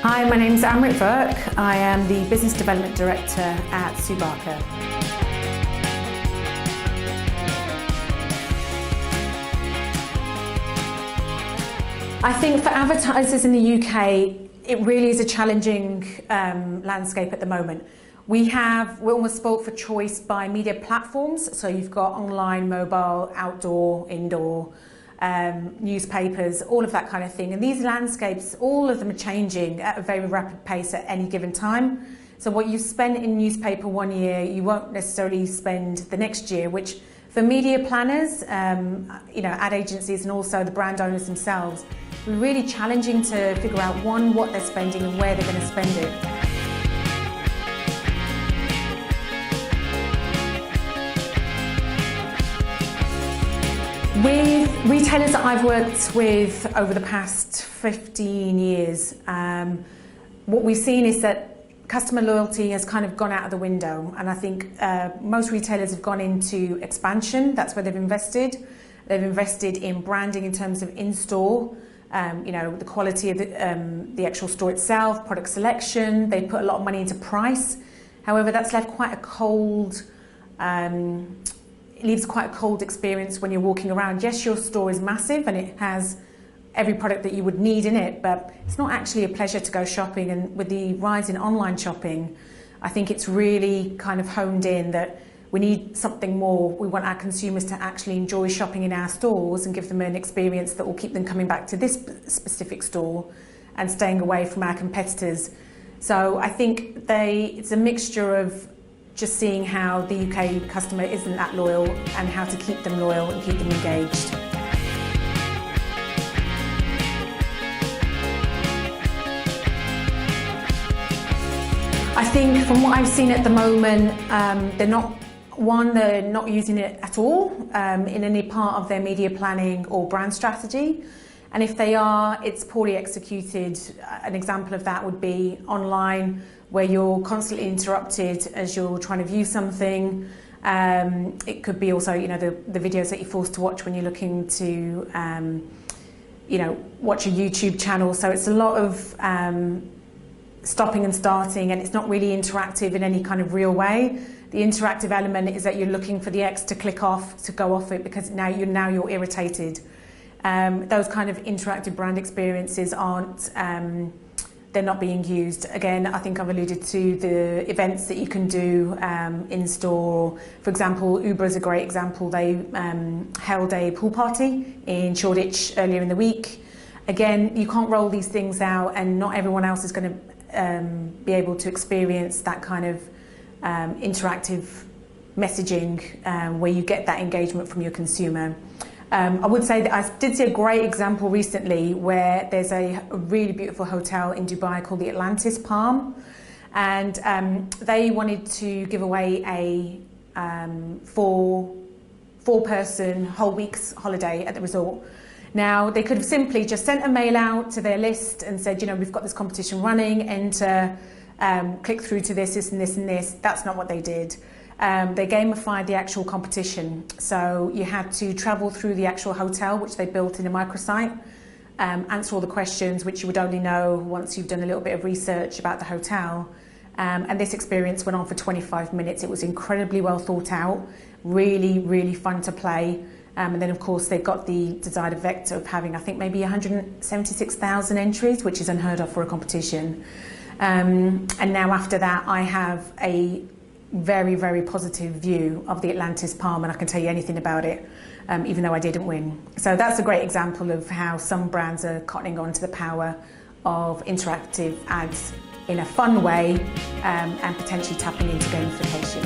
Hi, my name is Amrit Virk. I am the Business Development Director at Ksubaka. I think for advertisers in the UK, it really is a challenging landscape at the moment. We're almost spoilt for choice by media platforms. So you've got online, mobile, outdoor, indoor, newspapers, all of that kind of thing. And these landscapes, all of them are changing at a very rapid pace at any given time. So what you spend in newspaper one year, you won't necessarily spend the next year, which for media planners, ad agencies and also the brand owners themselves, it's really challenging to figure out, one, what they're spending and where they're going to spend it. With retailers that I've worked with over the past 15 years, what we've seen is that customer loyalty has kind of gone out of the window, and I think most retailers have gone into expansion. That's where they've invested. They've invested in branding in terms of in-store, the quality of the actual store itself, product selection. They put a lot of money into price. However, that's left quite a cold leaves quite a cold experience when you're walking around. Yes, your store is massive and it has every product that you would need in it, but it's not actually a pleasure to go shopping. And with the rise in online shopping, I think it's really kind of honed in that we need something more. We want our consumers to actually enjoy shopping in our stores and give them an experience that will keep them coming back to this specific store and staying away from our competitors. So I think it's a mixture of just seeing how the UK customer isn't that loyal and how to keep them loyal and keep them engaged. I think from what I've seen at the moment, they're not using it at all in any part of their media planning or brand strategy. And if they are, it's poorly executed. An example of that would be online, where you're constantly interrupted as you're trying to view something. It could be also, the videos that you're forced to watch when you're looking to, watch a YouTube channel. So it's a lot of stopping and starting, and it's not really interactive in any kind of real way. The interactive element is that you're looking for the X to click off, to go off it, because now you're irritated. Those kind of interactive brand experiences they're not being used. Again, I think I've alluded to the events that you can do in store. For example, Uber is a great example. They held a pool party in Shoreditch earlier in the week. Again, you can't roll these things out, and not everyone else is going to be able to experience that kind of interactive messaging where you get that engagement from your consumer. I would say that I did see a great example recently where there's a really beautiful hotel in Dubai called the Atlantis Palm, and they wanted to give away a four-person whole week's holiday at the resort. Now, they could have simply just sent a mail out to their list and said, we've got this competition running, enter, click through to this, this and this and this. That's not what they did. They gamified the actual competition. So you had to travel through the actual hotel, which they built in a microsite, answer all the questions, which you would only know once you've done a little bit of research about the hotel. And this experience went on for 25 minutes. It was incredibly well thought out, really, really fun to play. And then, of course, they've got the desired effect of having, I think, maybe 176,000 entries, which is unheard of for a competition. And now after that, I have a very, very positive view of the Atlantis Palm, and I can tell you anything about it, even though I didn't win. So that's a great example of how some brands are cottoning on to the power of interactive ads in a fun way and potentially tapping into gamification.